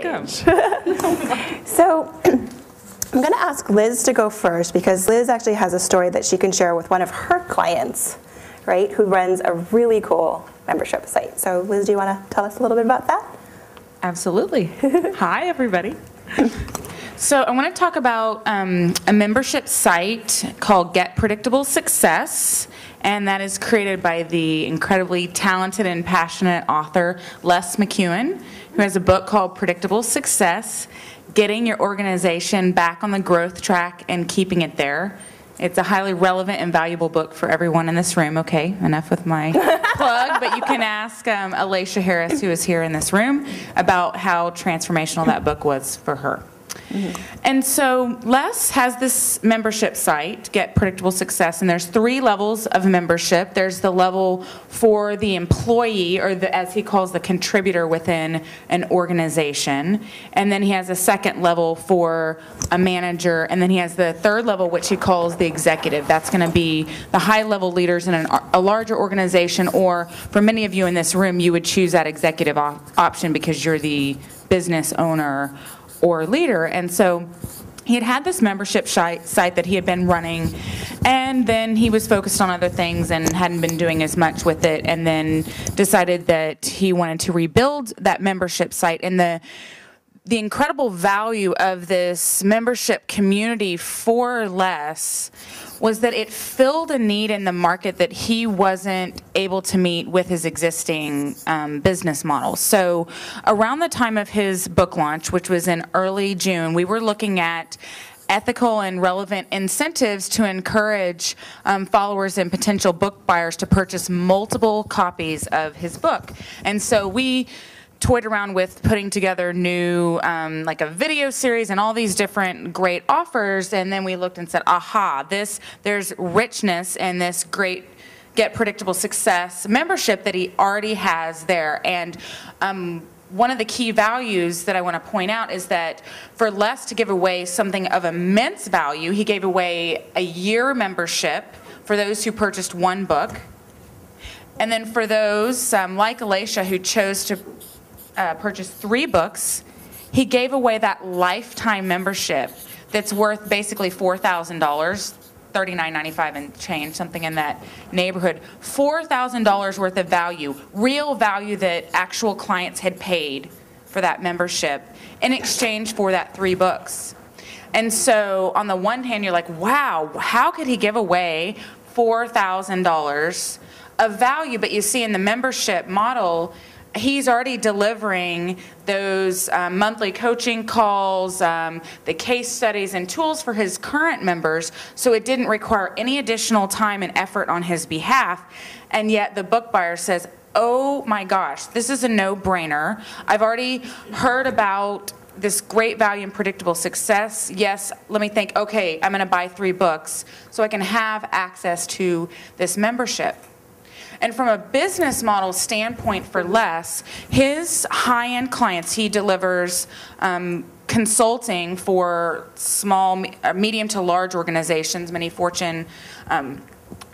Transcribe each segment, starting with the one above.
welcome. So I'm going to ask Liz to go first because Liz actually has a story that she can share with one of her clients, right, who runs a really cool membership site. So Liz, do you want to tell us a little bit about that? Absolutely. Hi, everybody. So I want to talk about a membership site called Get Predictable Success, and that is created by the incredibly talented and passionate author Les McKeown, who has a book called Predictable Success, Getting Your Organization Back on the Growth Track and Keeping It There. It's a highly relevant and valuable book for everyone in this room. Okay, enough with my plug, but you can ask Alicia Harris, who is here in this room, about how transformational that book was for her. And so Les has this membership site, Get Predictable Success, and there's 3 levels of membership. There's the level for the employee, or as he calls the contributor within an organization. And then he has a second level for a manager. And then he has the 3rd level, which he calls the executive. That's going to be the high-level leaders in a larger organization, or for many of you in this room, you would choose that executive option because you're the business owner or leader. And so he had this membership site that he had been running, and then he was focused on other things and hadn't been doing as much with it, and then decided that he wanted to rebuild that membership site. And the incredible value of this membership community for Les was that it filled a need in the market that he wasn't able to meet with his existing business model. So around the time of his book launch, which was in early June, we were looking at ethical and relevant incentives to encourage followers and potential book buyers to purchase multiple copies of his book. And so we toyed around with putting together new, like a video series and all these different great offers, and then we looked and said, aha, there's richness in this great Get Predictable Success membership that he already has there. And one of the key values that I want to point out is that for Les to give away something of immense value, he gave away a year membership for those who purchased 1 book. And then for those, like Alicia, who chose to purchased 3 books, he gave away that lifetime membership that's worth basically $4,000, $39.95 and change, something in that neighborhood. $4,000 worth of value, real value that actual clients had paid for that membership in exchange for that 3 books. And so on the one hand, you're like, wow, how could he give away $4,000 of value? But you see in the membership model, he's already delivering those monthly coaching calls, the case studies and tools for his current members, so it didn't require any additional time and effort on his behalf. And yet the book buyer says, oh my gosh, this is a no-brainer. I've already heard about this great value and predictable success. Yes, let me think, okay, I'm going to buy 3 books so I can have access to this membership. And from a business model standpoint for Les, his high-end clients, he delivers consulting for small, medium to large organizations, many Fortune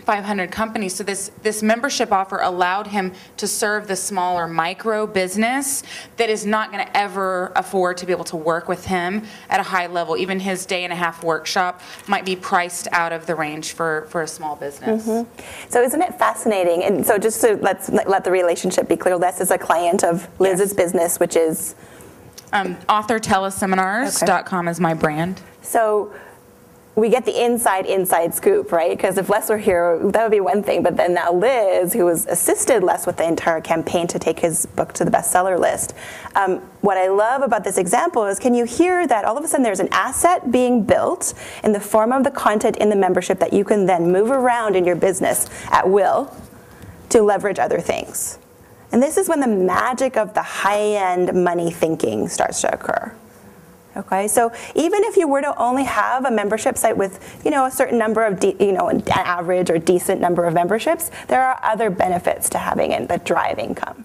500 companies. So this membership offer allowed him to serve the smaller micro business that is not going to ever afford to be able to work with him at a high level. Even his day-and-a-half workshop might be priced out of the range for a small business. So isn't it fascinating? And so just to let the relationship be clear, Les is a client of Liz's business, which is? AuthorTeleseminars.com is my brand. So we get the inside scoop, right? Because if Les were here, that would be one thing. But then now Liz, who has assisted Les with the entire campaign to take his book to the bestseller list. What I love about this example is, can you hear that all of a sudden there's an asset being built in the form of the content in the membership that you can then move around in your business at will to leverage other things. And this is when the magic of the high-end money thinking starts to occur. Okay, so even if you were to only have a membership site with, a certain number of, an average or decent number of memberships, there are other benefits to having it that drive income.